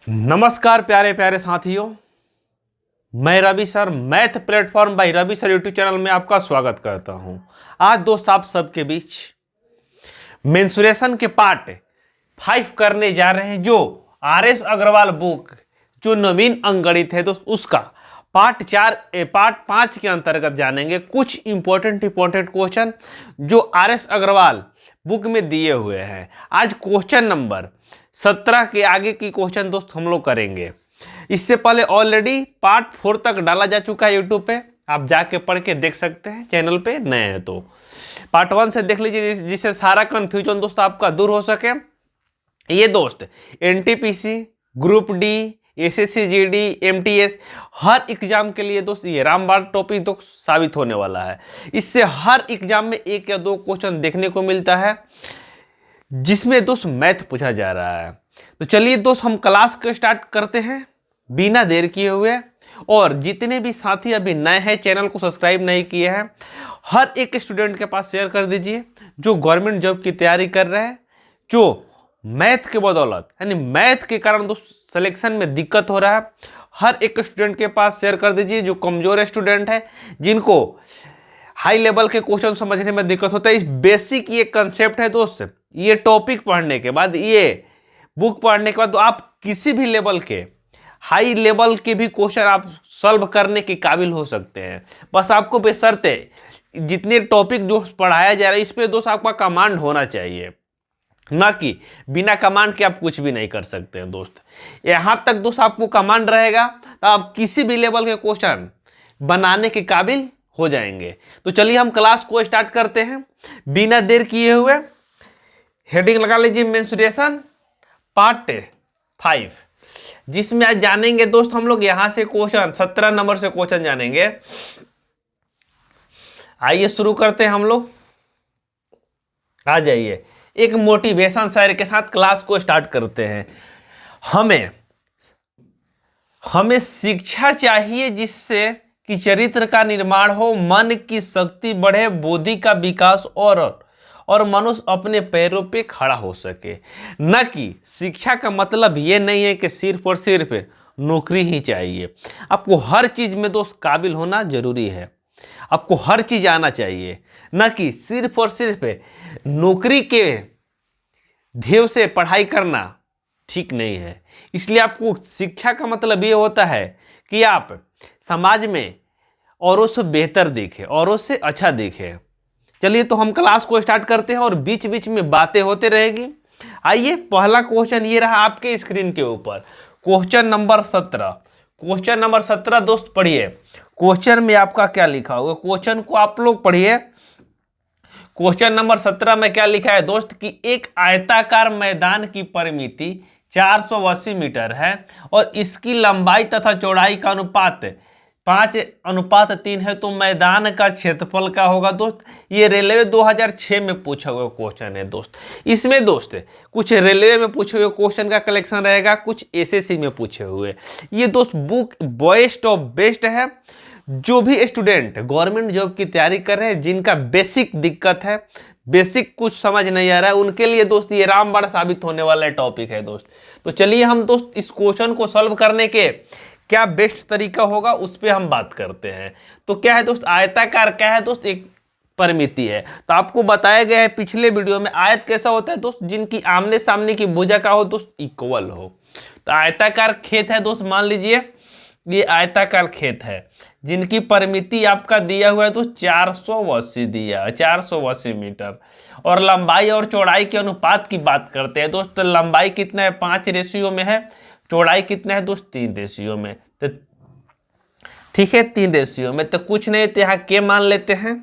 नमस्कार प्यारे प्यारे साथियों, मैं Ravi sir math platform by Ravi sir YouTube channel में आपका स्वागत करता हूं। आज दोस्त आप सबके बीच मेंसुरेशन के पार्ट 5 करने जा रहे हैं। जो आर.एस. अग्रवाल बुक जो नवीन अंकगणित है दोस्त, उसका पार्ट 5 के अंतर्गत जानेंगे कुछ इंपॉर्टेंट क्वेश्चन जो आर.एस. अग्रवाल बुक में दिए हुए हैं। आज क्वेश्चन नंबर 17 के आगे की क्वेश्चन दोस्त हम लोग करेंगे। इससे पहले ऑलरेडी पार्ट 4 तक डाला जा चुका है यूट्यूब पे, आप जाके पढ़ के देख सकते हैं। चैनल पे नए हैं तो पार्ट 1 से देख लीजिए, जिससे सारा कंफ्यूजन दोस्त आपका दूर हो सके। ये दोस्त NTPC, group D, SSC GD, MTS हर एग्जाम के लिए दोस्त ये रामबाण टॉपिक दोस्त साबित होने वाला है। इससे हर एग्जाम में 1 या 2 क्वेश्चन देखने को मिलता है जिसमें दोस्त मैथ पूछा जा रहा है। तो चलिए दोस्त हम क्लास को स्टार्ट करते हैं बिना देर किए हुए। और जितने भी साथी अभी नए हैं, चैनल को सब्सक्राइब नहीं किए हैं, हर एक स्टूडेंट के पास शेयर कर दीजिए जो गवर्नमेंट जॉब की तैयारी कर रहे हैं, जो मैथ के बदौलत यानी मैथ के कारण दोस्त सिलेक्शन में दिक्कत हो रहा है। हर एक स्टूडेंट के पास शेयर कर दीजिए जो कमजोर स्टूडेंट है, जिनको हाई लेवल के क्वेश्चन समझने में दिक्कत होता है। इस बेसिक ये कंसेप्ट है दोस्त, ये टॉपिक पढ़ने के बाद, ये बुक पढ़ने के बाद तो आप किसी भी लेवल के हाई लेवल के भी क्वेश्चन आप सॉल्व करने के काबिल हो सकते हैं। बस आपको बशर्ते जितने टॉपिक जो पढ़ाया जा रहा है इस पे दोस्त आपका कमांड होना चाहिए, ना कि बिना कमांड के आप कुछ भी नहीं कर सकते हैं दोस्त। यहाँ तक दोस्त आपको कमांड रहेगा तो आप किसी भी लेवल के क्वेश्चन बनाने के काबिल हो जाएंगे। तो चलिए हम क्लास को स्टार्ट करते हैं बिना देर किए हुए। हेडिंग लगा लीजिए मेंसुरेशन पार्ट 5, जिसमें आज जानेंगे दोस्त हम लोग यहां से क्वेश्चन 17 नंबर से क्वेश्चन जानेंगे। आइए शुरू करते हैं हम लोग। आ जाइए, एक मोटिवेशन शेयर के साथ क्लास को स्टार्ट करते हैं। हमें शिक्षा चाहिए जिससे कि चरित्र का निर्माण हो, मन की शक्ति बढ़े, बुद्धि का विकास और मनुष्य अपने पैरों पे खड़ा हो सके। न कि शिक्षा का मतलब ये नहीं है कि सिर्फ और सिर्फ नौकरी ही चाहिए। आपको हर चीज में दोस्त काबिल होना जरूरी है, आपको हर चीज आना चाहिए, न कि सिर्फ और सिर्फ नौकरी के ध्येय से पढ़ाई करना ठीक नहीं है। इसलिए आपको शिक्षा का मतलब ये होता है कि आप समाज में औरों से बेहतर दिखे, औरों से अच्छा दिखे। चलिए तो हम क्लास को स्टार्ट करते हैं और बीच बीच में बातें होते रहेगी। आइए, पहला क्वेश्चन ये रहा आपके स्क्रीन के ऊपर, क्वेश्चन नंबर 17। क्वेश्चन नंबर 17 दोस्त पढ़िए। क्वेश्चन में आपका क्या लिखा होगा, क्वेश्चन को आप लोग पढ़िए। क्वेश्चन नंबर 17 में क्या लिखा है दोस्त कि एक आयताकार मैदान की परिमिति 480 मीटर है और इसकी लंबाई तथा चौड़ाई का अनुपात 5:3 है, तो मैदान का क्षेत्रफल क्या होगा दोस्त। ये रेलवे 2006 में पूछा हुआ क्वेश्चन है दोस्त। इसमें दोस्त कुछ रेलवे में पूछे हुए क्वेश्चन का कलेक्शन रहेगा, कुछ एसएससी में पूछे हुए। ये दोस्त बुक बेस्ट ऑफ बेस्ट है। जो भी स्टूडेंट गवर्नमेंट जॉब की तैयारी कर रहे हैं, जिनका बेसिक दिक्कत है, बेसिक कुछ समझ नहीं आ रहा है, उनके लिए दोस्त ये रामबाण साबित होने वाला टॉपिक है दोस्त। तो चलिए हम दोस्त इस क्वेश्चन को सॉल्व करने के क्या बेस्ट तरीका होगा उस पर हम बात करते हैं। तो क्या है दोस्त, आयताकार क्या है दोस्त, एक परिमिति है। तो आपको बताया गया है पिछले वीडियो में, आयत कैसा होता है दोस्त, जिनकी आमने सामने की भुजा का हो दोस्त इक्वल हो। तो आयताकार खेत है दोस्त, मान लीजिए ये आयताकार खेत है जिनकी परिमिति आपका दिया हुआ है तो 480 दिया है, 480 मीटर। और लंबाई और चौड़ाई के अनुपात की बात करते हैं दोस्त। लंबाई कितना है, 5 रेशियो में है, चौड़ाई कितना है दोस्त, 3 रेशियो में। तो ठीक है, 3 रेशियो में तो कुछ नहीं, तो यहाँ के मान लेते हैं,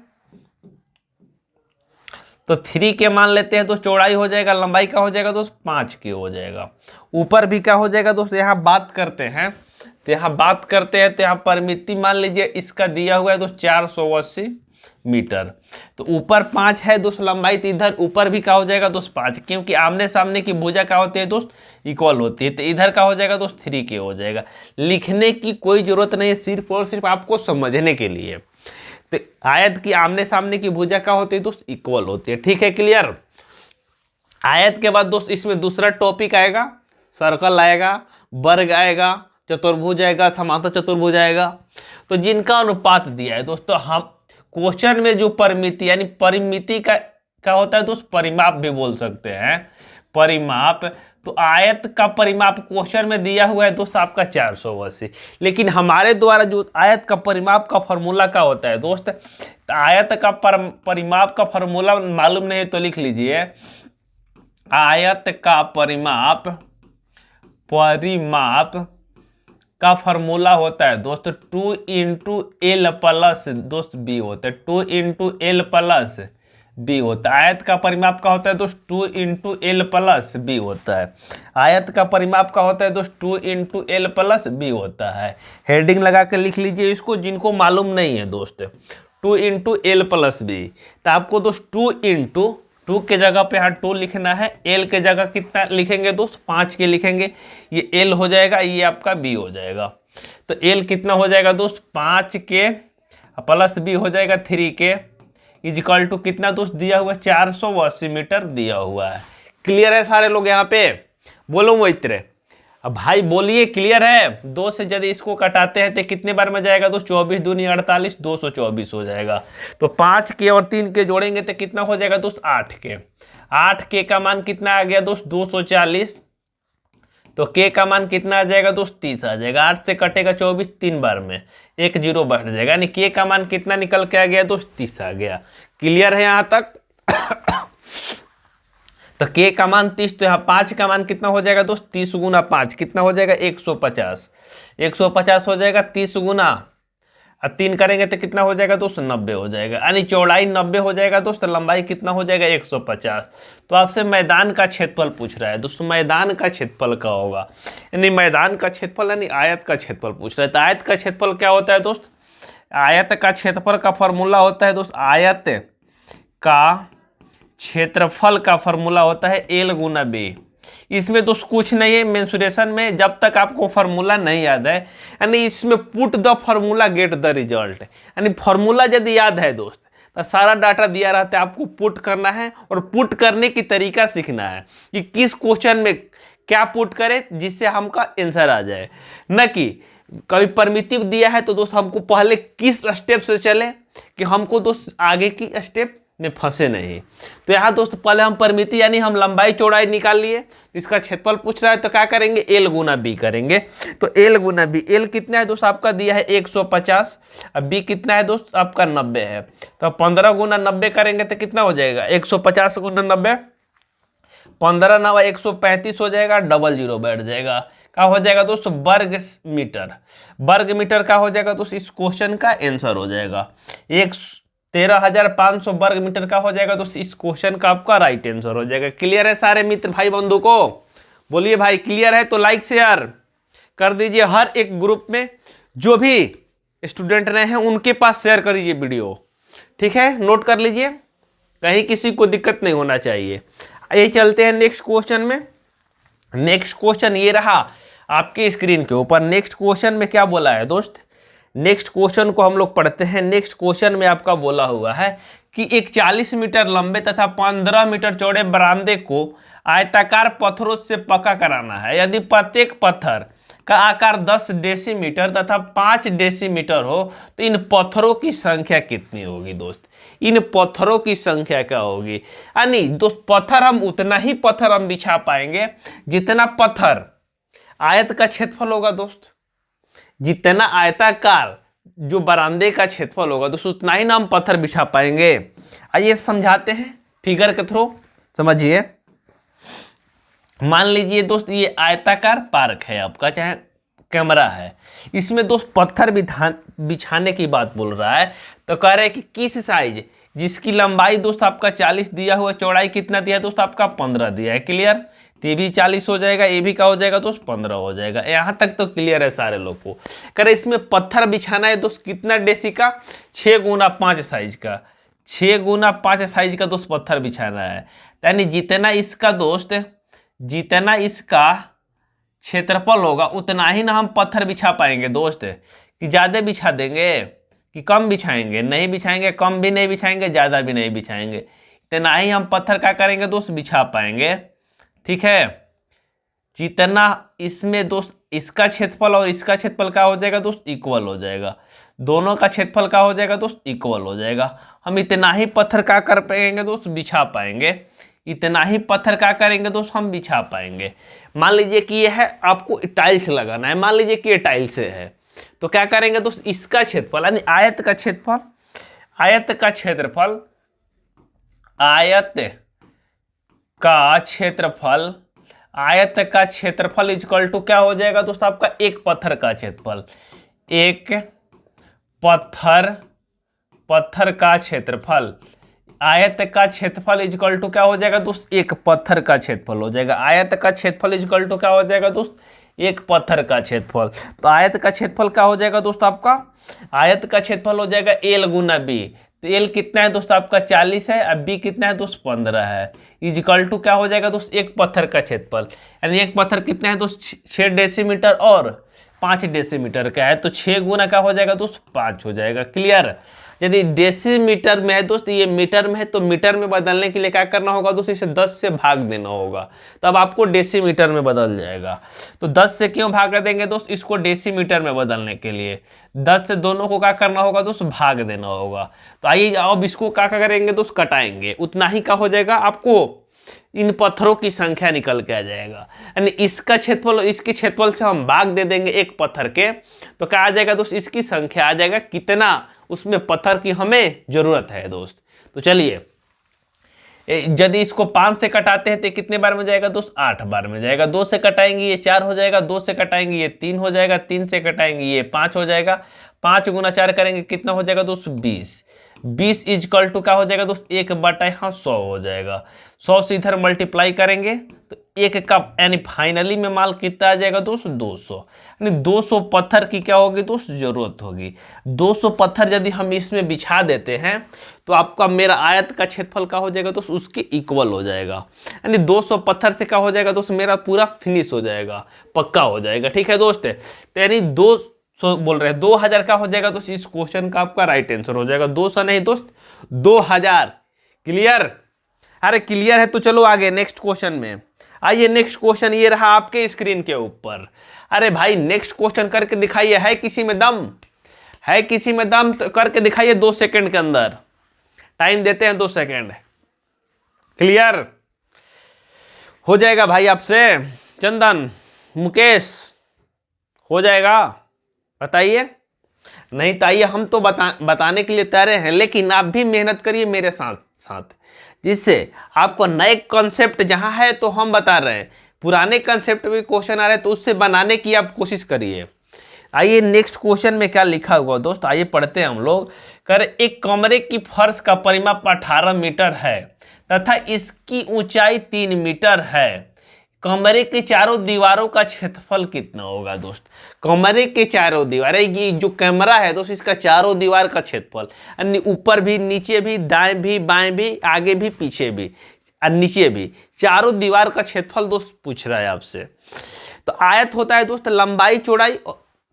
तो 3 के मान लेते हैं तो चौड़ाई हो जाएगा, लंबाई का हो जाएगा दोस्त 5 के हो जाएगा। ऊपर भी क्या हो जाएगा दोस्त, यहाँ बात करते हैं तो यहाँ परिमिति मान लीजिए इसका दिया हुआ है तो 480 मीटर। तो ऊपर 5 है दोस्त लंबाई, तो इधर ऊपर भी क्या हो जाएगा दोस्त 5, क्योंकि आमने सामने की भुजा क्या होती है दोस्त इक्वल होती है। तो इधर का हो जाएगा दोस्त 3 के हो जाएगा। लिखने की कोई जरूरत नहीं है, सिर्फ और सिर्फ आपको समझने के लिए। तो आयत की आमने सामने की भुजा क्या होती है दोस्त इक्वल होती है। ठीक है, क्लियर। आयत के बाद दोस्त इसमें दूसरा टॉपिक आएगा, सर्कल आएगा, वर्ग आएगा, चतुर्भुज आएगा, समांतर चतुर्भुज आएगा। तो जिनका अनुपात दिया है दोस्तों, हम क्वेश्चन में जो परिमिति यानी परिमिति का क्या होता है दोस्त, परिमाप भी बोल सकते हैं, परिमाप। तो आयत का परिमाप क्वेश्चन में दिया हुआ है दोस्त आपका 480, लेकिन हमारे द्वारा जो आयत का परिमाप का फॉर्मूला क्या होता है दोस्त, तो आयत का परिमाप का फॉर्मूला मालूम नहीं तो लिख लीजिए, आयत का परिमाप का फॉर्मूला होता है दोस्त 2 इंटू एल प्लस दोस्त बी होता है, 2 इंटू एल प्लस बी होता है। आयत का परिमाप का होता है दोस्त 2 इंटू एल प्लस बी होता है। आयत का परिमाप का होता है दोस्त 2 इंटू एल प्लस बी होता है। हेडिंग लगा के लिख लीजिए इसको, जिनको मालूम नहीं है दोस्त, 2 इंटू एल प्लस बी। तो आपको दोस्त 2 इंटू 2 के जगह पे यहाँ 2 लिखना है, एल के जगह कितना लिखेंगे दोस्त 5 के लिखेंगे, ये एल हो जाएगा, ये आपका बी हो जाएगा। तो एल कितना हो जाएगा दोस्त 5 के प्लस बी हो जाएगा 3 के, इजिकल टू कितना दोस्त दिया हुआ 480 मीटर दिया हुआ है। क्लियर है सारे लोग यहाँ पे, बोलो मोहित्र। अब भाई बोलिए क्लियर है। 2 से यदि इसको कटाते हैं तो कितने बार में जाएगा दोस्त, 24 दूनी 48, 224 हो जाएगा। तो 5 के और 3 के जोड़ेंगे तो कितना हो जाएगा दोस्त 8 के। 8 के का मान कितना आ गया दोस्त 240, तो के का मान कितना आ जाएगा दोस्त 30 आ जाएगा। 8 से कटेगा 24 3 बार में, 1 0 बढ़ जाएगा, यानी के का मान कितना निकल के आ गया दोस्त 30 आ गया। क्लियर है यहाँ तक। तो के का मान 30, तो यहाँ 5 का मान कितना हो जाएगा दोस्त 30 गुना 5 कितना हो जाएगा 150, 150 हो जाएगा 30 गुना 3 करेंगे तो कितना हो जाएगा दोस्त 90 हो जाएगा, यानी चौड़ाई 90 हो जाएगा दोस्त, लंबाई कितना हो जाएगा 150। तो आपसे मैदान का क्षेत्रफल पूछ रहा है दोस्तों, मैदान का क्षेत्रफल क्या होगा, यानी मैदान का क्षेत्रफल यानी आयत का क्षेत्रफल पूछ रहा है। तो आयत का क्षेत्रफल क्या होता है दोस्त, आयत का क्षेत्रफल का फॉर्मूला होता है दोस्त, आयत का क्षेत्रफल का फॉर्मूला होता है एल गुना बी। इसमें दोस्त कुछ नहीं है मेंसुरेशन में, जब तक आपको फार्मूला नहीं याद है, यानी इसमें put the formula get the result, यानी फार्मूला यदि याद है दोस्त तो सारा डाटा दिया रहता है, आपको पुट करना है और पुट करने की तरीका सीखना है कि किस क्वेश्चन में क्या पुट करें जिससे हमका आंसर आ जाए, न कि कभी परमिटिव दिया है तो दोस्त हमको पहले किस स्टेप से चले कि हमको दोस्त आगे की स्टेप में फंसे नहीं। तो यहाँ दोस्त पहले हम परिमिति यानी हम लंबाई चौड़ाई निकाल लिए, इसका क्षेत्रफल पूछ रहा है तो क्या करेंगे एल गुना बी करेंगे। तो एल गुना बी, एल कितना है दोस्त आपका दिया है 150, अब बी कितना है दोस्त आपका 90 है, तो 15 गुना 90 करेंगे तो कितना हो जाएगा 150 गुना 90, 15 9 135 हो जाएगा, डबल जीरो बैठ जाएगा, क्या हो जाएगा दोस्त वर्ग मीटर। वर्ग मीटर का हो जाएगा दोस्त इस क्वेश्चन का आंसर हो जाएगा 13,500 वर्ग मीटर का हो जाएगा दोस्त इस क्वेश्चन का आपका राइट आंसर हो जाएगा। क्लियर है सारे मित्र भाई बंधु को, बोलिए भाई क्लियर है तो लाइक शेयर कर दीजिए, हर एक ग्रुप में जो भी स्टूडेंट रहे हैं उनके पास शेयर करिए वीडियो, ठीक है, नोट कर लीजिए, कहीं किसी को दिक्कत नहीं होना चाहिए। ये चलते हैं नेक्स्ट क्वेश्चन में। नेक्स्ट क्वेश्चन ये रहा आपके स्क्रीन के ऊपर। नेक्स्ट क्वेश्चन में क्या बोला है दोस्त, नेक्स्ट क्वेश्चन को हम लोग पढ़ते हैं। नेक्स्ट क्वेश्चन में आपका बोला हुआ है कि एक 40 मीटर लंबे तथा 15 मीटर चौड़े बरामदे को आयताकार पत्थरों से पक्का कराना है। यदि प्रत्येक पत्थर का आकार 10 डेसीमीटर तथा 5 डेसीमीटर हो तो इन पत्थरों की संख्या कितनी होगी दोस्त, इन पत्थरों की संख्या क्या होगी। यानी दोस्त पत्थर हम उतना ही पत्थर हम बिछा पाएंगे जितना पत्थर आयत का क्षेत्रफल होगा दोस्त, जितना आयताकार जो बरामदे का क्षेत्रफल होगा दोस्तों उतना ही ना हम पत्थर बिछा पाएंगे। आइए समझाते हैं फिगर के थ्रू, समझिए। मान लीजिए दोस्त ये आयताकार पार्क है आपका, चाहे कैमरा है, इसमें दोस्त पत्थर बिछाने की बात बोल रहा है। तो कह रहे हैं कि किस साइज जिसकी लंबाई दोस्त आपका 40 दिया हुआ, चौड़ाई कितना दिया है दोस्त आपका 15 दिया है। क्लियर, ये भी 40 हो जाएगा, ये भी क्या हो जाएगा दोस्त 15 हो जाएगा। यहाँ तक तो क्लियर है सारे लोग को। करे इसमें पत्थर बिछाना है दोस्त कितना डेसी का, 6 गुना 5 साइज का, 6 गुना 5 साइज का दोस्त पत्थर बिछाना है। यानी जितना इसका दोस्त, जितना इसका क्षेत्रफल होगा उतना ही ना हम पत्थर बिछा पाएंगे दोस्त। कि ज़्यादा बिछा देंगे कि कम बिछाएंगे, नहीं बिछाएंगे, कम भी नहीं बिछाएंगे, ज़्यादा भी नहीं बिछाएंगे, इतना ही हम पत्थर क्या करेंगे दोस्त बिछा पाएंगे। ठीक है, जितना इसमें दोस्त इसका क्षेत्रफल और इसका क्षेत्रफल क्या हो जाएगा दोस्त, इक्वल हो जाएगा। दोनों का क्षेत्रफल क्या हो जाएगा दोस्त, इक्वल हो जाएगा। हम इतना ही पत्थर क्या कर पाएंगे दोस्त, बिछा पाएंगे। इतना ही पत्थर क्या करेंगे दोस्त, हम बिछा पाएंगे। मान लीजिए कि ये है, आपको टाइल्स लगाना है, मान लीजिए कि ये टाइल्स है, तो क्या करेंगे दोस्त, इसका क्षेत्रफल यानी आयत का क्षेत्रफल, आयत का क्षेत्रफल, आयत का क्षेत्रफल, आयत का क्षेत्रफल इक्वल टू क्या हो जाएगा दोस्त, आपका एक पत्थर का क्षेत्रफल। एक पत्थर का क्षेत्रफल, आयत का क्षेत्रफल इक्वल टू क्या हो जाएगा दोस्त, एक पत्थर का क्षेत्रफल हो जाएगा। आयत का क्षेत्रफल इक्वल टू क्या हो जाएगा दोस्त, एक पत्थर का क्षेत्रफल। तो आयत का क्षेत्रफल क्या हो जाएगा दोस्त आपका, आयत का क्षेत्रफल हो जाएगा एल गुना बी। तो एल कितना है दोस्त आपका 40 है, अब बी कितना है दोस्त 15 है। इक्वल टू क्या हो जाएगा दोस्त, एक पत्थर का क्षेत्रफल, यानी एक पत्थर कितना है दोस्त 6 डेसीमीटर और 5 डेसीमीटर का है, तो 6 गुना क्या हो जाएगा दोस्त 5 हो जाएगा। क्लियर। यदि डेसीमीटर में है दोस्त, ये मीटर में है, तो मीटर में बदलने के लिए क्या करना होगा दोस्त, इसे 10 से भाग देना होगा, तब आपको डेसीमीटर में बदल जाएगा। तो 10 से क्यों भाग देंगे दोस्त, इसको डेसीमीटर में बदलने के लिए 10 से दोनों को क्या करना होगा दोस्त, भाग देना होगा। तो आइए अब इसको क्या करेंगे दोस्त, कटाएंगे, उतना ही क्या हो जाएगा, आपको इन पत्थरों की संख्या निकल के आ जाएगा। यानी इसका क्षेत्रफल और इसके क्षेत्रफल से हम भाग दे देंगे एक पत्थर के, तो क्या आ जाएगा दोस्त, इसकी संख्या आ जाएगा, कितना उसमें पत्थर की हमें जरूरत है दोस्त। तो चलिए, यदि इसको 5 से कटाते हैं तो कितने बार में जाएगा दोस्त, 8 बार में जाएगा। 2 से कटाएंगे ये 4 हो जाएगा, 2 से कटाएंगे ये 3 हो जाएगा, 3 से कटाएंगे ये 5 हो जाएगा, 5 गुना 4 करेंगे कितना हो जाएगा दोस्त 20। 20 इक्वल टू क्या हो जाएगा दोस्त, 1/100 हो जाएगा। 100 से इधर मल्टीप्लाई करेंगे तो 1 का यानी फाइनली में माल कितना आ जाएगा दोस्त 200। यानी 200 पत्थर की क्या होगी दोस्त, जरूरत होगी। 200 पत्थर यदि हम इसमें बिछा देते हैं तो आपका मेरा आयत का क्षेत्रफल क्या हो जाएगा दोस्त, उसके इक्वल हो जाएगा। यानी 200 पत्थर से क्या हो जाएगा दोस्त, मेरा पूरा फिनिश हो जाएगा, पक्का हो जाएगा। ठीक है दोस्त, तो यानी 200 बोल रहे हैं 2000 का हो जाएगा दोस्त, इस क्वेश्चन का आपका राइट आंसर हो जाएगा। 200 नहीं दोस्त, 2000। क्लियर। अरे क्लियर है तो चलो आगे नेक्स्ट क्वेश्चन में। आइए नेक्स्ट क्वेश्चन ये रहा आपके स्क्रीन के ऊपर। अरे भाई नेक्स्ट क्वेश्चन करके दिखाइए, है किसी में दम, है किसी में दम तो करके दिखाइए 2 सेकंड के अंदर, टाइम देते हैं 2 सेकंड। क्लियर हो जाएगा भाई आपसे, चंदन मुकेश हो जाएगा, बताइए। नहीं तो आइए हम तो बताने के लिए तैयार हैं, लेकिन आप भी मेहनत करिए मेरे साथ साथ, जिससे आपको नए कॉन्सेप्ट जहां है तो हम बता रहे हैं, पुराने कॉन्सेप्ट भी क्वेश्चन आ रहे हैं तो उससे बनाने की आप कोशिश करिए। आइए नेक्स्ट क्वेश्चन में क्या लिखा हुआ दोस्त, आइए पढ़ते हैं हम लोग। कर एक कमरे की फर्श का परिमाप 18 मीटर है तथा इसकी ऊंचाई 3 मीटर है। कमरे के चारों दीवारों का क्षेत्रफल कितना होगा दोस्त। कमरे के चारों दीवार, ये जो कैमरा है दोस्त, इसका चारों दीवार का क्षेत्रफल, यानी ऊपर भी, नीचे भी, दाएं भी, बाएं भी, आगे भी, पीछे भी और नीचे भी, चारों दीवार का क्षेत्रफल दोस्त पूछ रहा है आपसे। तो आयत होता है दोस्त लंबाई चौड़ाई,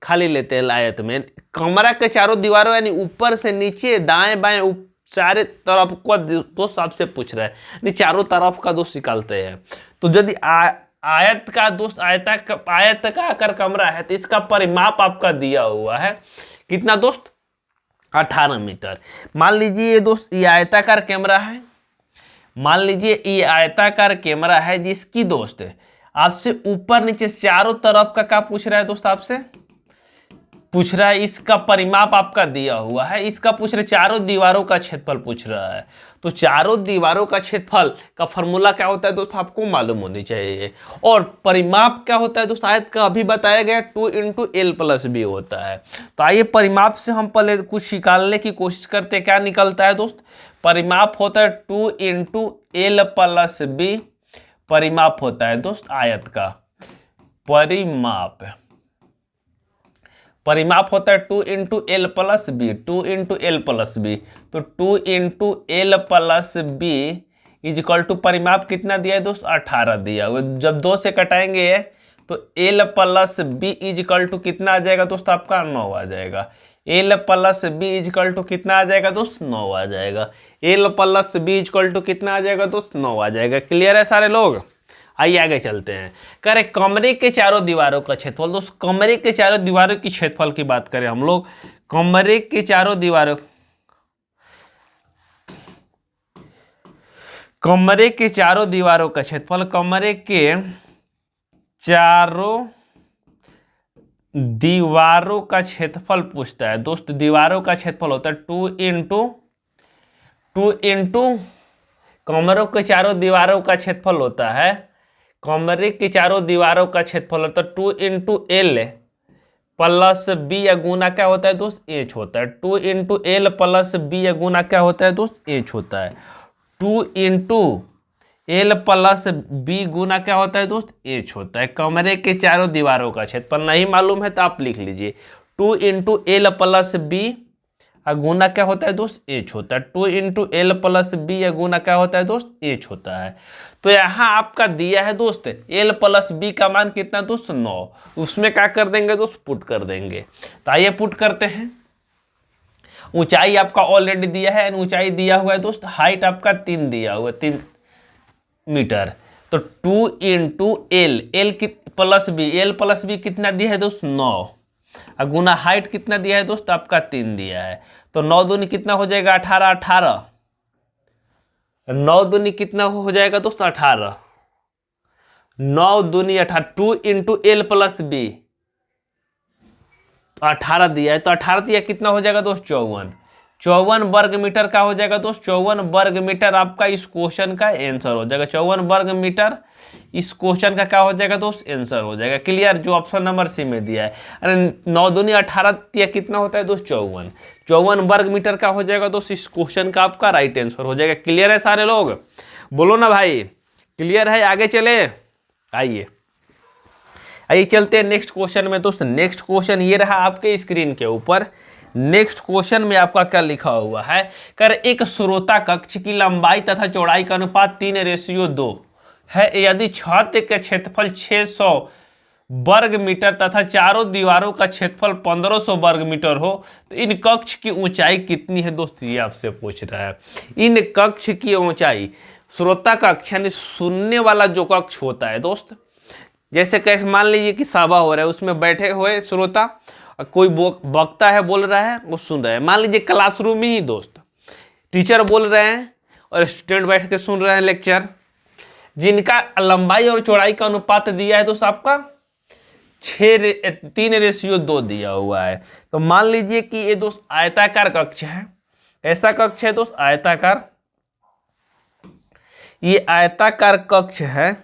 खाली लेते हैं आयत में। कमरा के चारों दीवारों यानी ऊपर से नीचे, दाएं बाएं, सारे तरफ को दोस्त आपसे पूछ रहा है, यानी चारों तरफ का दोस्त निकालते हैं। तो यदि आयत का दोस्त आयत का आकार कमरा है तो इसका परिमाप आपका दिया हुआ है कितना दोस्त, 18 मीटर। मान लीजिए ये दोस्त ये आयताकार कैमरा है, मान लीजिए ये आयताकार कैमरा है जिसकी दोस्त आपसे ऊपर नीचे चारों तरफ का क्या पूछ रहा है दोस्त, आपसे पूछ रहा है इसका परिमाप आपका दिया हुआ है, इसका पूछ रहे चारों दीवारों का क्षेत्रफल पूछ रहा है। तो चारों दीवारों का क्षेत्रफल का फॉर्मूला क्या होता है दोस्त, आपको मालूम होनी चाहिए। और परिमाप क्या होता है दोस्त, आयत का अभी बताया गया 2 × L+B होता है। तो आइए परिमाप से हम पहले कुछ निकालने की कोशिश करते हैं, क्या निकलता है दोस्त, परिमाप होता है 2 × L+B, परिमाप होता है दोस्त आयत का, परिमाप होता है 2 × L+B, 2 × L+B। तो 2 × L+B इक्वल टू परिमाप कितना दिया है दोस्त, 18 दिया हुआ। जब 2 से कटाएंगे तो L+B इक्वल टू कितना आ जाएगा दोस्त, आपका 9 आ जाएगा। L+B इक्वल टू कितना आ जाएगा दोस्त, 9 आ जाएगा। L+B इक्वल टू कितना आ जाएगा दोस्त, 9 आ जाएगा। क्लियर है सारे लोग। आइए आगे चलते हैं। कह रहे कमरे के चारों दीवारों का क्षेत्रफल। दोस्त कमरे के चारों दीवारों की क्षेत्रफल की बात करें हम लोग, कमरे के चारों दीवारों, कमरे के चारों दीवारों का क्षेत्रफल, कमरे के चारों दीवारों का क्षेत्रफल पूछता है। दोस्त दीवारों का क्षेत्रफल होता है 2 इंटू कमरों के चारों दीवारों का क्षेत्रफल होता है, कमरे के चारों दीवारों का क्षेत्रफल होता है 2 इंटू एल प्लस बी या गुना क्या होता है दोस्त, एच होता है। 2 इंटू एल प्लस बी या गुना क्या होता है दोस्त, एच होता है। 2 इंटू एल प्लस बी गुना क्या होता है दोस्त, एच होता है। कमरे के चारों दीवारों का क्षेत्रफल नहीं मालूम है तो आप लिख लीजिए 2 इंटू एल प्लस बी गुना क्या होता है दोस्त, एच होता है। 2 इंटू एल प्लस बी या गुना क्या होता है दोस्त, एच होता है। तो यहाँ आपका दिया है दोस्त एल प्लस बी का मान कितना दोस्त, 9। उसमें क्या कर देंगे दोस्त, पुट कर देंगे। तो आइए पुट करते हैं। ऊंचाई आपका ऑलरेडी दिया है, ऊंचाई दिया हुआ है दोस्त, हाइट आपका 3 दिया हुआ है, 3 मीटर। तो 2 into L, L plus B, L plus B कितना दिया है दोस्त, 9 गुना हाइट कितना दिया है दोस्त, आपका 3 दिया है। तो 9 दूनी कितना हो जाएगा, 18, 18 9 दूनी कितना हो जाएगा दोस्त, 18, 9 दूनी 18। 2 इंटू एल प्लस बी 18 दिया है, तो 18 दिया कितना हो जाएगा दोस्त, 54। 54 वर्ग मीटर का हो जाएगा दोस्त, 54 वर्ग मीटर आपका इस क्वेश्चन का आंसर हो जाएगा। 54 वर्ग मीटर इस क्वेश्चन का क्या हो जाएगा दोस्त, आंसर हो जाएगा। क्लियर, जो ऑप्शन नंबर सी में दिया है। अरे 9 दूनी 18 दिया कितना होता है दोस्त, 54। 54 वर्ग मीटर का हो जाएगा दोस्त इस क्वेश्चन का आपका राइट आंसर हो जाएगा। क्लियर है सारे लोग, बोलो ना भाई, क्लियर है। आगे चले, आइए आइए चलते हैं नेक्स्ट क्वेश्चन में दोस्त। नेक्स्ट क्वेश्चन ये रहा आपके स्क्रीन के ऊपर। नेक्स्ट क्वेश्चन में आपका क्या लिखा हुआ है, कर एक श्रोता कक्ष की लंबाई तथा चौड़ाई का अनुपात 3:2 है। यदि छत के क्षेत्रफल 600 वर्ग मीटर तथा चारों दीवारों का क्षेत्रफल 1500 वर्ग मीटर हो तो इन कक्ष की ऊंचाई कितनी है दोस्त, ये आपसे पूछ रहा है। इन कक्ष की ऊंचाई, श्रोता कक्ष यानी सुनने वाला जो कक्ष होता है दोस्त, जैसे कैसे मान लीजिए कि सभा हो रहा है, उसमें बैठे हुए श्रोता, कोई वक्ता है बोल रहा है, वो सुन रहा है। मान लीजिए क्लासरूम में ही दोस्त टीचर बोल रहे हैं और स्टूडेंट बैठ के सुन रहे हैं लेक्चर, जिनका लंबाई और चौड़ाई का अनुपात दिया है दोस्त आपका 3:2 दिया हुआ है। तो मान लीजिए कि ये दोस्त आयताकार कक्ष है, ऐसा कक्ष है दोस्त आयताकार, ये आयताकार कक्ष है,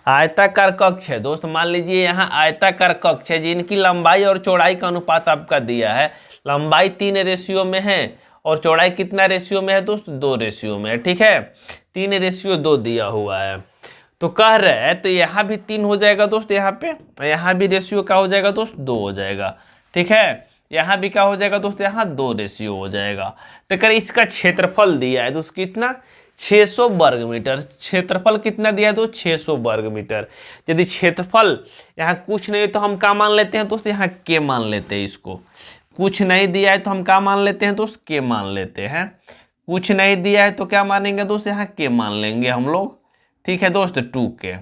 आयताकार कक्ष है दोस्त। मान लीजिए यहाँ आयताकार कक्ष है जिनकी लंबाई और चौड़ाई का अनुपात आपका दिया है, लंबाई 3 रेशियो में है और चौड़ाई कितना रेशियो में है दोस्त, 2 रेशियो में है। ठीक है, 3:2 दिया हुआ है। तो कह रहे हैं तो यहाँ भी 3 हो जाएगा दोस्त, यहाँ भी रेशियो का हो जाएगा दोस्त 2 हो जाएगा। ठीक है, यहाँ भी क्या हो जाएगा दोस्त, यहाँ 2 रेशियो हो जाएगा। तो कर इसका क्षेत्रफल दिया है दोस्त कितना, 600 वर्ग मीटर। क्षेत्रफल कितना दिया है दोस्त, 600 वर्ग मीटर। यदि क्षेत्रफल यहाँ कुछ नहीं तो हम क्या मान लेते हैं दोस्त, यहाँ के मान लेते हैं। इसको कुछ नहीं दिया है तो हम क्या मान लेते हैं दोस्त, के मान लेते हैं। कुछ नहीं दिया है तो क्या मानेंगे दोस्त, यहाँ के मान लेंगे हम लोग। ठीक है दोस्त, 2K,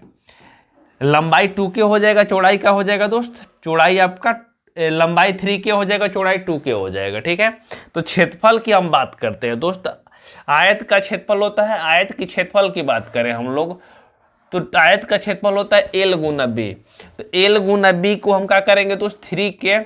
लंबाई 2K हो जाएगा, चौड़ाई का हो जाएगा दोस्त, चौड़ाई आपका लंबाई 3K हो जाएगा, चौड़ाई 2K हो जाएगा। ठीक है, तो क्षेत्रफल की हम बात करते हैं दोस्त। आयत का क्षेत्रफल होता है, आयत की क्षेत्रफल की बात करें हम लोग तो आयत का क्षेत्रफल होता है L गुना B। तो L गुना B को हम क्या करेंगे दोस्त, 3K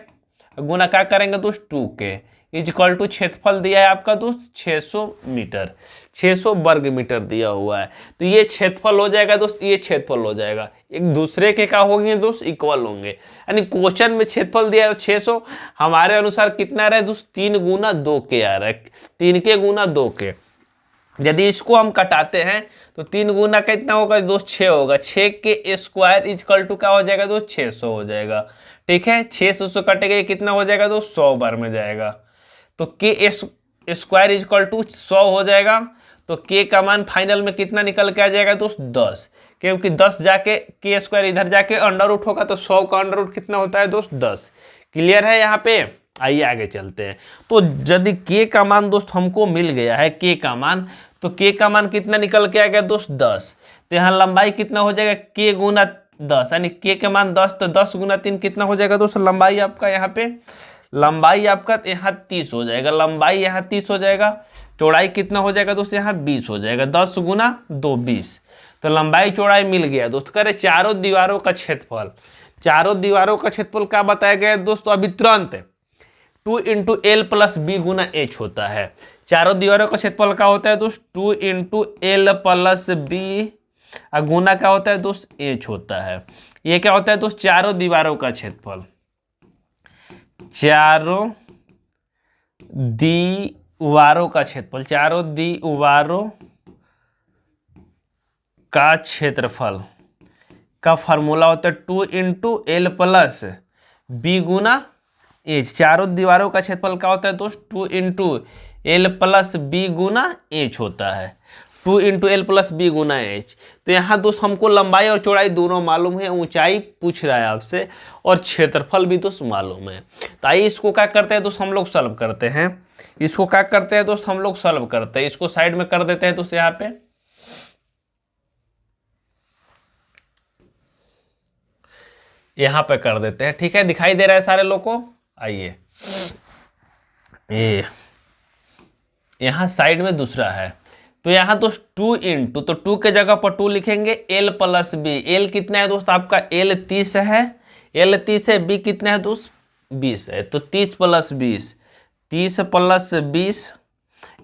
गुना क्या करेंगे दोस्त, 2K इक्वल टू क्षेत्रफल दिया है आपका दोस्त 600 मीटर, 600 वर्ग मीटर दिया हुआ है। तो ये क्षेत्रफल हो जाएगा दोस्त, ये क्षेत्रफल हो जाएगा, एक दूसरे के क्या होंगे दोस्त, इक्वल होंगे। यानी क्वेश्चन में क्षेत्रफल दिया है 600, हमारे अनुसार कितना रहा है दोस्त, 3 गुना 2K आ रहा है, 3K गुना 2K। यदि इसको हम कटाते हैं तो 3 गुना कितना होगा दोस्त, 6 होगा। 6K स्क्वायर इक्वल टू क्या हो जाएगा दोस्त, 600 हो जाएगा। ठीक है, 600 से कटेगा कितना हो जाएगा दोस्त, 100 बार में जाएगा। तो K स्क्वायर इक्वल टू 100 हो जाएगा। तो K का मान फाइनल में कितना निकल के आ जाएगा दोस्त, 10, क्योंकि 10 जाके K स्क्वायर इधर जाके अंडर रूट होगा तो 100 का अंडर रूट कितना होता है दोस्त, 10। क्लियर है यहाँ पे, आइए आगे चलते हैं। तो यदि K का मान दोस्त हमको मिल गया है, K का मान, तो K का मान कितना निकल के आ गया दोस्त, 10। तो यहाँ लंबाई कितना हो जाएगा के गुना 10, यानी के के मान 10, तो 10 गुना 3 कितना हो जाएगा दोस्तों लंबाई आपका यहाँ पे, लंबाई आपका यहाँ 30 हो जाएगा, लंबाई यहाँ 30 हो जाएगा, चौड़ाई कितना हो जाएगा दोस्तों यहाँ 20 हो जाएगा, 10 गुना 2 20, तो लंबाई चौड़ाई मिल गया दोस्तों। कह रहे चारों दीवारों का क्षेत्रफल, चारों दीवारों का क्षेत्रफल क्या बताया गया है दोस्तों अभी तुरंत, 2 इंटू एल प्लस बी गुना एच होता है। चारों दीवारों का क्षेत्रफल क्या होता है दोस्त 2 इंटू एल प्लस बी गुना क्या होता है दोस्त एच होता है। ये क्या होता है दोस्त चारों दीवारों का क्षेत्रफल, चारों दीवारों का क्षेत्रफल, चारों दीवारों का क्षेत्रफल का फार्मूला होता है 2 इंटू एल प्लस बी गुना एच। चारों दीवारों का क्षेत्रफल क्या होता है दोस्त 2 इंटू एल प्लस बी गुना एच होता है, 2 इंटू एल प्लस बी गुना एच। तो यहाँ दोस्त हमको लंबाई और चौड़ाई दोनों मालूम है, ऊंचाई पूछ रहा है आपसे और क्षेत्रफल भी दोस्त मालूम है। तो आइए इसको क्या करते हैं दोस्त हम लोग सॉल्व करते हैं, इसको क्या करते हैं दोस्त हम लोग सॉल्व करते हैं, इसको साइड में कर देते हैं दोस्त यहाँ पे, यहाँ पे कर देते हैं, ठीक है दिखाई दे रहा है सारे लोग को। आइए ये यहाँ साइड में दूसरा है, तो यहाँ दोस्त 2 इंटू, तो 2 के जगह पर 2 लिखेंगे, एल प्लस बी, एल कितना है दोस्त आपका एल 30 है, एल 30 है, बी कितना है दोस्त 20 है, तो 30 प्लस 20, 30 प्लस 20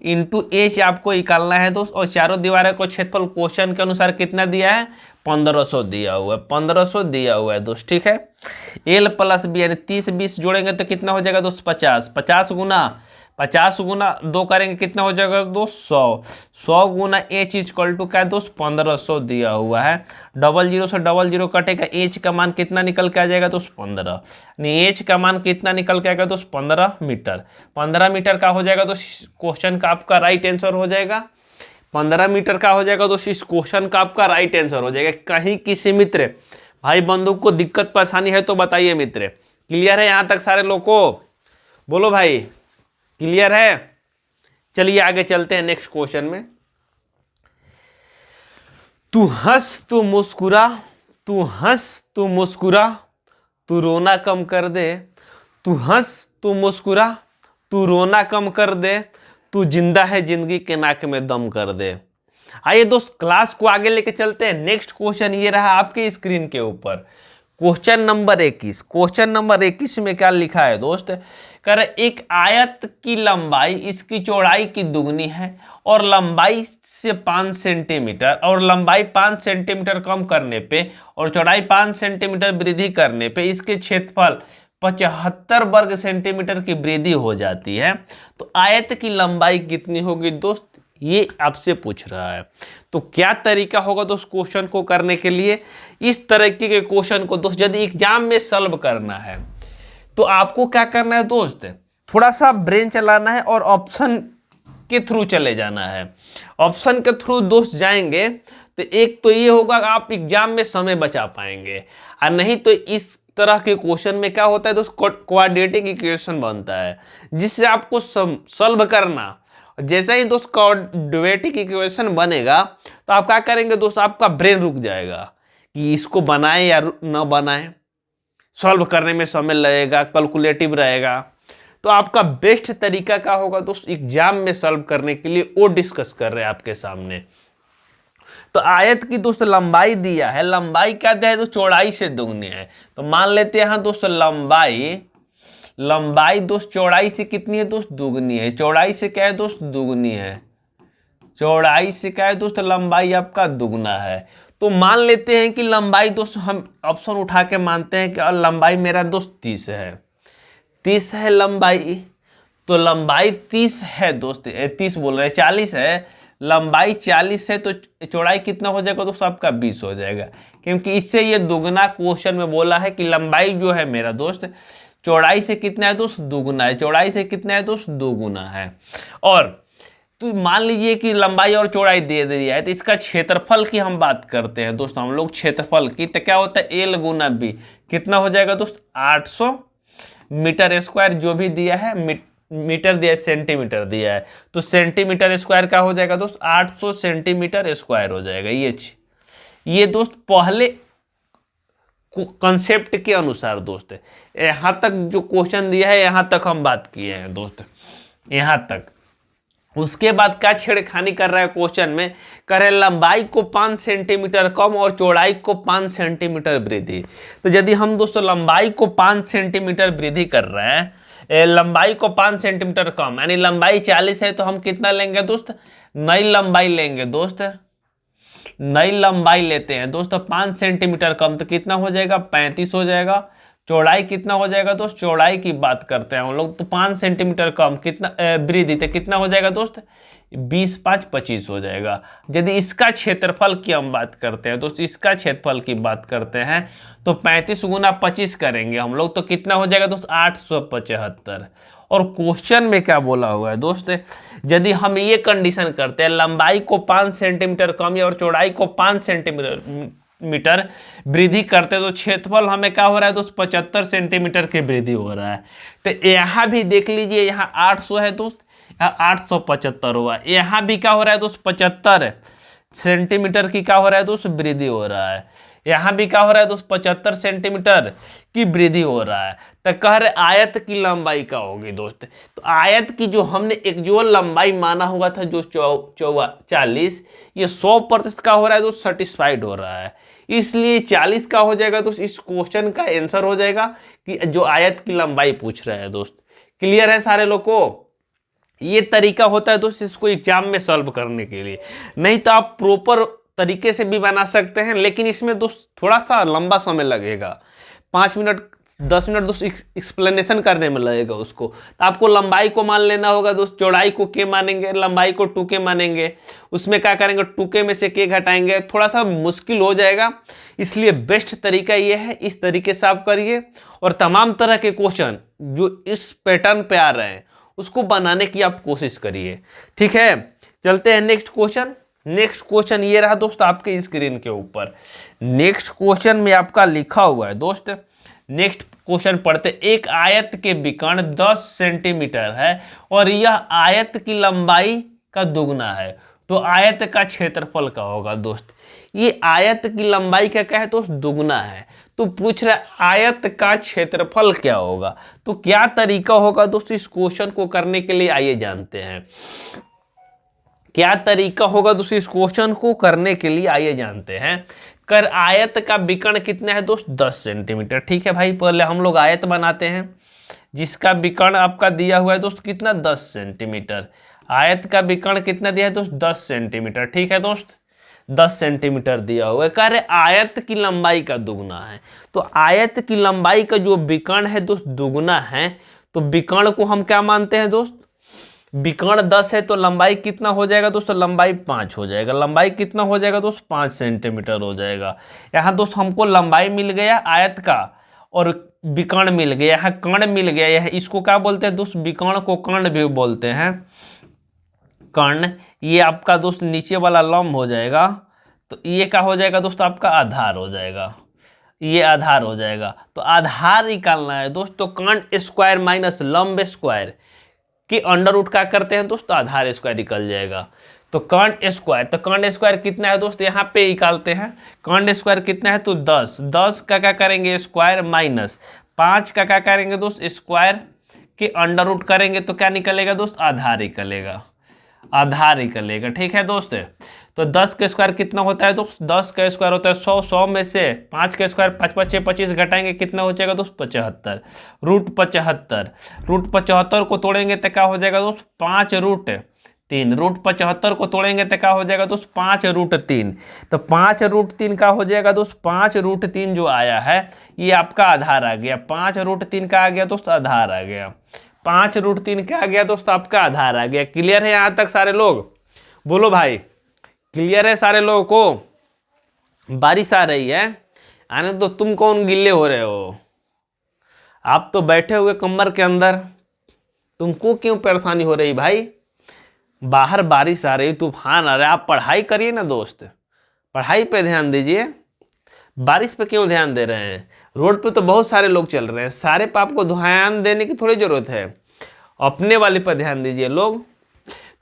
इंटू एच आपको निकालना है दोस्त। और चारों दीवारों को क्षेत्रफल क्वेश्चन के अनुसार कितना दिया है 1500 दिया हुआ है, 1500 दिया हुआ है दोस्त, ठीक है। एल प्लस बी यानी 30 20 जोड़ेंगे तो कितना हो जाएगा दोस्त 50, 50 गुना 2 करेंगे कितना हो जाएगा दोस्त 100, 100 गुना एच इक्वल टू क्या है दोस्त 1500 दिया हुआ है, 00 से 00 कटेगा, एच का मान कितना निकल के आ जाएगा दोस्त 15, यानी एच का मान कितना निकल के आएगा दोस्त 15 मीटर, 15 मीटर का हो जाएगा दोस्त क्वेश्चन का आपका राइट आंसर हो जाएगा, 15 मीटर का हो जाएगा दोस्त इस क्वेश्चन का आपका राइट आंसर हो जाएगा। कहीं किसी मित्र भाई बंधु को दिक्कत परेशानी है तो बताइए मित्र, क्लियर है यहाँ तक सारे लोग को, बोलो भाई क्लियर है। चलिए आगे चलते हैं नेक्स्ट क्वेश्चन में। तू हंस तू मुस्कुरा, तू हंस तू मुस्कुरा, तू रोना कम कर दे, तू हंस तू मुस्कुरा, तू रोना कम कर दे, तू जिंदा है जिंदगी के नाक में दम कर दे। आइए दोस्त क्लास को आगे लेके चलते हैं। नेक्स्ट क्वेश्चन ये रहा आपके स्क्रीन के ऊपर, क्वेश्चन नंबर 21। क्वेश्चन नंबर 21 में क्या लिखा है दोस्त, कह रहे एक आयत की लंबाई इसकी चौड़ाई की दुगनी है और लंबाई से 5 सेंटीमीटर, और लंबाई 5 सेंटीमीटर कम करने पे और चौड़ाई 5 सेंटीमीटर वृद्धि करने पे इसके क्षेत्रफल 75 वर्ग सेंटीमीटर की वृद्धि हो जाती है, तो आयत की लंबाई कितनी होगी दोस्त, ये आपसे पूछ रहा है। तो क्या तरीका होगा दोस्त क्वेश्चन को करने के लिए, इस तरीके के क्वेश्चन को दोस्त यदि एग्जाम में सॉल्व करना है तो आपको क्या करना है दोस्त, थोड़ा सा ब्रेन चलाना है और ऑप्शन के थ्रू चले जाना है। ऑप्शन के थ्रू दोस्त जाएंगे तो एक तो ये होगा आप एग्जाम में समय बचा पाएंगे, और नहीं तो इस तरह के क्वेश्चन में क्या होता है दोस्त क्वाड्रेटिक इक्वेशन बनता है जिससे आपको सॉल्व करना, जैसा ही दोस्त क्वाड्रेटिक इक्वेशन बनेगा तो आप क्या करेंगे दोस्त, आपका ब्रेन रुक जाएगा कि इसको बनाए या न बनाए, सॉल्व करने में समय लगेगा, कैलकुलेटिव रहेगा। तो आपका बेस्ट तरीका क्या होगा दोस्त एग्जाम में सॉल्व करने के लिए, वो डिस्कस कर रहे हैं आपके सामने। तो आयत की दोस्त लंबाई दिया है, लंबाई क्या दिया है दोस्त चौड़ाई से दुगनी है, तो मान लेते हैं यहाँ दोस्त लंबाई दोस्त चौड़ाई से कितनी है दोस्त दुगनी है, चौड़ाई से क्या है दोस्त दुगनी है, चौड़ाई से क्या है दोस्त लंबाई आपका दुगना है। तो मान लेते हैं कि लंबाई दोस्त हम ऑप्शन उठा के मानते हैं कि लंबाई मेरा दोस्त 30 है, 30 है लंबाई, तो लंबाई 30 है दोस्त, 30 बोल रहे हैं 40 है, लंबाई 40 है तो चौड़ाई कितना हो जाएगा दोस्त आपका 20 हो जाएगा, क्योंकि इससे ये दुगना क्वेश्चन में बोला है कि लंबाई जो है मेरा दोस्त चौड़ाई से कितना है दोस्त दुगुना है, चौड़ाई से कितना है दोस्त दुगुना है। और तो मान लीजिए कि लंबाई और चौड़ाई दे दिया है, तो इसका क्षेत्रफल की हम बात करते हैं दोस्त हम लोग क्षेत्रफल की, तो क्या होता है एल गुना बी, कितना हो जाएगा दोस्त 800 मीटर स्क्वायर, जो भी दिया है मीटर दिया है सेंटीमीटर दिया है, तो सेंटीमीटर स्क्वायर क्या हो जाएगा दोस्त 800 सेंटीमीटर स्क्वायर हो जाएगा। ये दोस्त पहले कंसेप्ट के अनुसार दोस्त, यहां तक जो क्वेश्चन दिया है यहां तक हम बात किए हैं दोस्त, यहां तक। उसके बाद क्या छेड़खानी कर रहा है क्वेश्चन में, कर रहे लंबाई को 5 सेंटीमीटर कम और चौड़ाई को 5 सेंटीमीटर वृद्धि। तो यदि हम दोस्तों लंबाई को 5 सेंटीमीटर वृद्धि कर रहे हैं, लंबाई को 5 सेंटीमीटर कम, यानी लंबाई 40 है तो हम कितना लेंगे दोस्त, नई लंबाई लेंगे दोस्त, नई लंबाई लेते हैं दोस्त। 5 सेंटीमीटर कम तो कितना हो जाएगा, 35 हो जाएगा। चौड़ाई कितना हो जाएगा दोस्त, चौड़ाई की बात करते हैं हम लोग, तो 5 सेंटीमीटर कम कितना वृद्धि, तो कितना हो जाएगा दोस्त, 20 5 25 हो जाएगा। यदि इसका क्षेत्रफल की हम बात करते हैं दोस्त, इसका क्षेत्रफल की बात करते हैं तो 35 गुना 25 करेंगे हम लोग, तो कितना हो जाएगा दोस्त, 875। और क्वेश्चन में क्या बोला हुआ है दोस्त, यदि हम ये कंडीशन करते हैं लंबाई को 5 सेंटीमीटर कम और चौड़ाई को 5 सेंटीमीटर वृद्धि करते हैं तो क्षेत्रफल हमें क्या हो रहा है दोस्त, 75 सेंटीमीटर की वृद्धि हो रहा है। तो यहाँ भी देख लीजिए, यहाँ 800 है दोस्त, यहाँ 875 हुआ। यहाँ भी क्या हो रहा है दोस्त, 75 सेंटीमीटर की क्या हो रहा है दोस्त, वृद्धि हो रहा है। यहाँ भी क्या हो रहा है दोस्त, 75 सेंटीमीटर की वृद्धि हो रहा है। तो कह रहे आयत की लंबाई क्या होगी दोस्त, तो आयत की जो हमने एक्चुअल लंबाई माना हुआ था जो 40, ये 100% का हो रहा है दोस्त, सेटिस्फाइड हो रहा है, इसलिए 40 का हो जाएगा दोस्त। इस क्वेश्चन का आंसर हो जाएगा कि जो आयत की लंबाई पूछ रहे हैं दोस्त। क्लियर है सारे लोग को? ये तरीका होता है दोस्त इसको एग्जाम में सॉल्व करने के लिए, नहीं तो आप प्रॉपर तरीके से भी बना सकते हैं, लेकिन इसमें दोस्त थोड़ा सा लंबा समय लगेगा, 5 मिनट 10 मिनट दोस्त एक्सप्लेनेशन करने में लगेगा उसको। तो आपको लंबाई को मान लेना होगा दोस्त, चौड़ाई को के मानेंगे, लंबाई को 2k मानेंगे, उसमें क्या करेंगे 2k में से k घटाएंगे, थोड़ा सा मुश्किल हो जाएगा। इसलिए बेस्ट तरीका ये है, इस तरीके से आप करिए और तमाम तरह के क्वेश्चन जो इस पैटर्न पे आ रहे हैं उसको बनाने की आप कोशिश करिए। ठीक है, चलते हैं नेक्स्ट क्वेश्चन। नेक्स्ट क्वेश्चन ये रहा दोस्त आपके स्क्रीन के ऊपर। नेक्स्ट क्वेश्चन में आपका लिखा हुआ है दोस्त, नेक्स्ट क्वेश्चन पढ़ते। एक आयत के विकर्ण 10 सेंटीमीटर है और यह आयत की लंबाई का दुगना है, तो आयत का क्षेत्रफल का होगा दोस्त। ये आयत की लंबाई का क्या है दोस्त, दुगना है, तो पूछ रहा है आयत का क्षेत्रफल क्या होगा। तो क्या तरीका होगा दोस्त इस क्वेश्चन को करने के लिए, आइए जानते हैं क्या तरीका होगा दोस्त इस क्वेश्चन को करने के लिए, आइए जानते हैं। कर आयत का विकर्ण कितना है दोस्त, 10 सेंटीमीटर। ठीक है भाई, पहले हम लोग आयत बनाते हैं जिसका विकर्ण आपका दिया हुआ है दोस्त कितना, 10 सेंटीमीटर। आयत का विकर्ण कितना दिया है दोस्त, 10 सेंटीमीटर। ठीक है दोस्त, 10 सेंटीमीटर दिया हुआ है। कह रहे आयत की लंबाई का दुगना है, तो आयत की लंबाई का जो विकर्ण है दोस्त दुगना है, तो विकर्ण को हम क्या मानते हैं दोस्त, विकर्ण 10 है तो लंबाई कितना हो जाएगा दोस्तों, लंबाई 5 हो जाएगा। लंबाई कितना हो जाएगा दोस्त, 5 सेंटीमीटर हो जाएगा। यहाँ दोस्त हमको लंबाई मिल गया आयत का और विकर्ण मिल गया, यहाँ कर्ण मिल गया। यह इसको क्या बोलते हैं दोस्त, विकर्ण को कर्ण भी बोलते हैं, कर्ण। ये आपका दोस्त नीचे वाला लंब हो जाएगा, तो ये क्या हो जाएगा दोस्त, आपका आधार हो जाएगा, ये आधार हो जाएगा। तो आधार निकालना है दोस्त, तो कर्ण स्क्वायर माइनस लंब स्क्वायर कि अंडर रूट क्या करते हैं दोस्त, आधार स्क्वायर निकल जाएगा। तो कर्ण स्क्वायर, तो कर्ण स्क्वायर कितना है दोस्त, यहाँ पे निकालते हैं। कर्ण स्क्वायर कितना है तो 10, 10 का क्या करेंगे स्क्वायर माइनस 5 का क्या करेंगे दोस्त स्क्वायर के अंडर रूट करेंगे, तो क्या निकलेगा दोस्त, आधार निकलेगा, आधार निकलेगा। ठीक है दोस्त, तो 10 का स्क्वायर कितना होता है दोस्त, 10 का स्क्वायर होता है 100, 100 में से 5 का स्क्वायर 5 5 25 घटाएंगे कितना हो जाएगा दोस्त, 75। रूट 75, रूट 75 को तोड़ेंगे तो क्या हो जाएगा दोस्त, 5 रूट 3। रूट 75 को तोड़ेंगे तो क्या हो जाएगा दोस्त, 5 रूट 3। तो 5 रूट 3 का हो जाएगा दोस्त, 5 रूट 3 जो आया है ये आपका आधार आ गया। 5 रूट 3 का आ गया दोस्त, आधार आ गया। 5 रूट 3 क्या आ गया दोस्त, आपका आधार आ गया। क्लियर है यहाँ तक सारे लोग, बोलो भाई क्लियर है सारे लोगों को। बारिश आ रही है आने तो तुम कौन गिल्ले हो रहे हो, आप तो बैठे हुए कमर के अंदर, तुमको क्यों परेशानी हो रही भाई। बाहर बारिश आ रही, तूफान आ रहा है, आप पढ़ाई करिए ना दोस्त, पढ़ाई पे ध्यान दीजिए, बारिश पे क्यों ध्यान दे रहे हैं। रोड पे तो बहुत सारे लोग चल रहे हैं, सारे पे आपको ध्यान देने की थोड़ी जरूरत है, अपने वाले पर ध्यान दीजिए लोग।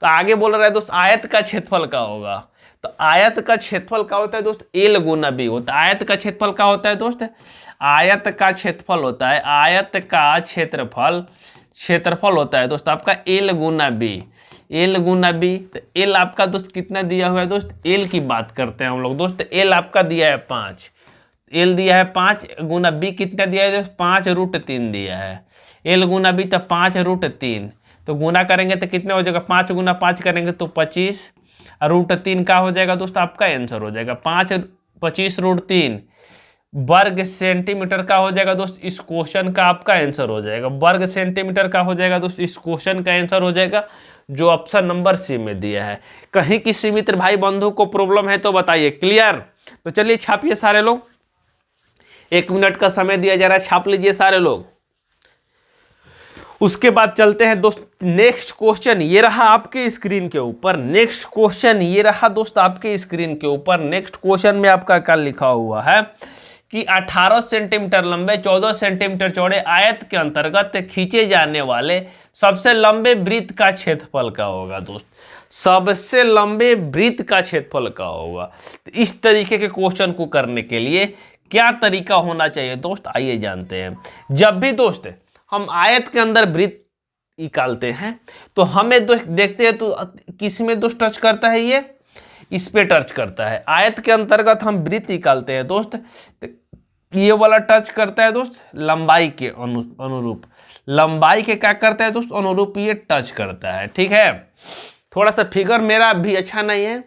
तो आगे बोल रहा है दोस्त आयत का क्षेत्रफल का होगा, तो आयत का क्षेत्रफल क्या होता है दोस्त, एल गुना बी होता है। आयत का क्षेत्रफल क्या होता है दोस्त, आयत का क्षेत्रफल होता है, आयत का क्षेत्रफल होता है दोस्त आपका एल गुना बी, एल गुना बी। तो एल आपका दोस्त कितना दिया हुआ है दोस्त, एल की बात करते हैं हम लोग दोस्त। एल आपका दिया है 5, एल दिया है 5 गुना बी कितना दिया है दोस्त, 5√3 दिया है। एल गुना बी तो 5√3, तो गुना करेंगे तो कितना हो जाएगा, 5 गुना 5 करेंगे तो 25, √3 का हो जाएगा दोस्त आपका आंसर हो जाएगा 25√3 वर्ग सेंटीमीटर का हो जाएगा दोस्त। इस क्वेश्चन का आपका आंसर हो जाएगा वर्ग सेंटीमीटर का हो जाएगा दोस्त। इस क्वेश्चन का आंसर हो जाएगा जो ऑप्शन नंबर सी में दिया है। कहीं किसी मित्र भाई बंधु को प्रॉब्लम है तो बताइए। क्लियर? तो चलिए छापिए सारे लोग, 1 मिनट का समय दिया जा रहा है, छाप लीजिए सारे लोग। उसके बाद चलते हैं दोस्त नेक्स्ट क्वेश्चन, ये रहा आपके स्क्रीन के ऊपर। नेक्स्ट क्वेश्चन ये रहा दोस्त आपके स्क्रीन के ऊपर। नेक्स्ट क्वेश्चन में आपका क्या लिखा हुआ है कि 18 सेंटीमीटर लंबे 14 सेंटीमीटर चौड़े आयत के अंतर्गत खींचे जाने वाले सबसे लंबे वृत्त का क्षेत्रफल क्या होगा दोस्त, सबसे लंबे वृत्त का क्षेत्रफल क्या होगा। तो इस तरीके के क्वेश्चन को करने के लिए क्या तरीका होना चाहिए दोस्त, आइए जानते हैं। जब भी दोस्त हम आयत के अंदर वृत्त निकालते हैं तो हमें देखते हैं तो किस में दोस्त टच करता है, ये इस पे टच करता है। आयत के अंतर्गत हम वृत्त निकालते हैं दोस्त, तो ये वाला टच करता है दोस्त लंबाई के अनुरूप, लंबाई के क्या करता है दोस्त अनुरूप ये टच करता है। ठीक है, थोड़ा सा फिगर मेरा भी अच्छा नहीं है,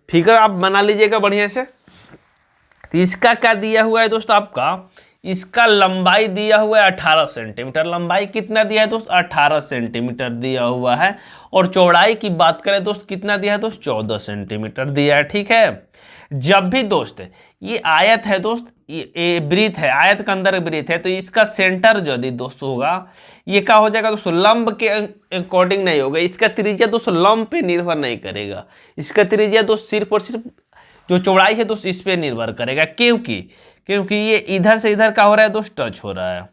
फिगर आप बना लीजिएगा बढ़िया से। तो इसका क्या दिया हुआ है दोस्त आपका, इसका लंबाई दिया हुआ है 18 सेंटीमीटर। लंबाई कितना दिया है दोस्त, 18 सेंटीमीटर दिया हुआ है। और चौड़ाई की बात करें दोस्त कितना दिया है दोस्त, 14 सेंटीमीटर दिया है। ठीक है, जब भी दोस्त ये आयत है दोस्त, ये वृत्त है, आयत के अंदर वृत्त है, तो इसका सेंटर यदि दोस्त होगा ये क्या हो जाएगा दोस्त, लंब के अकॉर्डिंग नहीं होगा। इसका त्रिज्या दोस्त लंब पे निर्भर नहीं करेगा, इसका त्रिज्या दोस्त सिर्फ और सिर्फ जो चौड़ाई है दोस्त इस पे निर्भर करेगा। क्योंकि ये इधर से इधर का हो रहा है दोस्त, टच हो रहा है।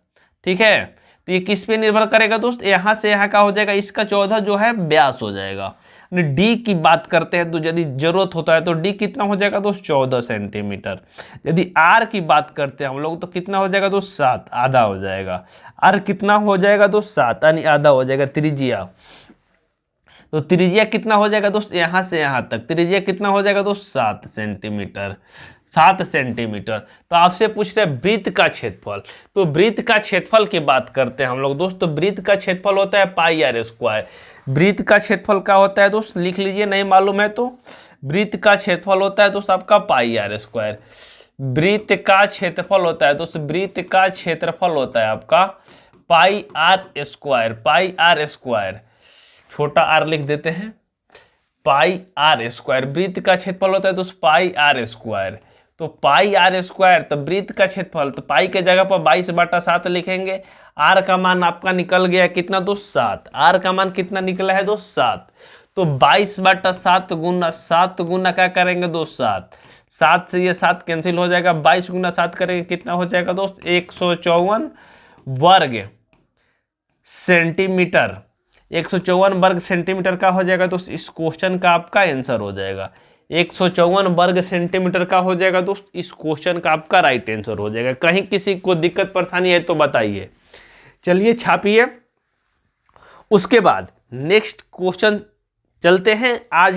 ठीक है, तो ये किस पे निर्भर करेगा दोस्त, यहाँ से यहाँ का हो जाएगा, इसका 14 जो है व्यास हो जाएगा। डी की बात करते हैं तो यदि जरूरत होता है तो डी कितना हो जाएगा दोस्त, 14 सेंटीमीटर। यदि आर की बात करते हैं हम लोग तो कितना हो जाएगा दोस्त, 7, आधा हो जाएगा। आर कितना हो जाएगा दोस्त, 7 यानी आधा हो जाएगा। त्रिज्या, तो त्रिज्या कितना हो जाएगा दोस्त, यहाँ से यहाँ तक त्रिज्या कितना हो जाएगा दोस्त, 7 सेंटीमीटर, 7 सेंटीमीटर। तो आपसे पूछ रहे वृत्त का क्षेत्रफल, तो वृत्त का क्षेत्रफल की बात करते हैं हम लोग दोस्त। तो वृत्त का क्षेत्रफल होता है पाई आर स्क्वायर। वृत्त का क्षेत्रफल क्या होता है दोस्त, लिख लीजिए, नहीं मालूम है तो। वृत्त का क्षेत्रफल होता है दोस्त आपका पाई आर स्क्वायर। वृत्त का क्षेत्रफल होता है दोस्त, वृत्त का क्षेत्रफल होता है आपका pi r square, pi r square, छोटा आर लिख देते हैं, पाई आर स्क्वायर। वृत्त का क्षेत्रफल होता है दोस्त पाई आर स्क्वायर। तो पाई आर स्क्वायर, तो वृत्त का क्षेत्रफल, तो पाई के जगह पर 22/7 लिखेंगे। आर का मान आपका निकल गया कितना दोस्त, 7। आर का मान कितना निकला है दोस्त, 7। तो 22/7 गुना 7 गुना क्या करेंगे दोस्त, 7। 7 से ये 7 कैंसिल हो जाएगा, 22 गुना 7 करेंगे कितना हो जाएगा दोस्त, 154 वर्ग सेंटीमीटर। 154 वर्ग सेंटीमीटर का हो जाएगा दोस्त। इस क्वेश्चन का आपका आंसर हो जाएगा 154 वर्ग सेंटीमीटर का हो जाएगा दोस्त। इस क्वेश्चन का आपका राइट आंसर हो जाएगा। कहीं किसी को दिक्कत परेशानी है तो बताइए। चलिए छापिए। उसके बाद नेक्स्ट क्वेश्चन चलते हैं। आज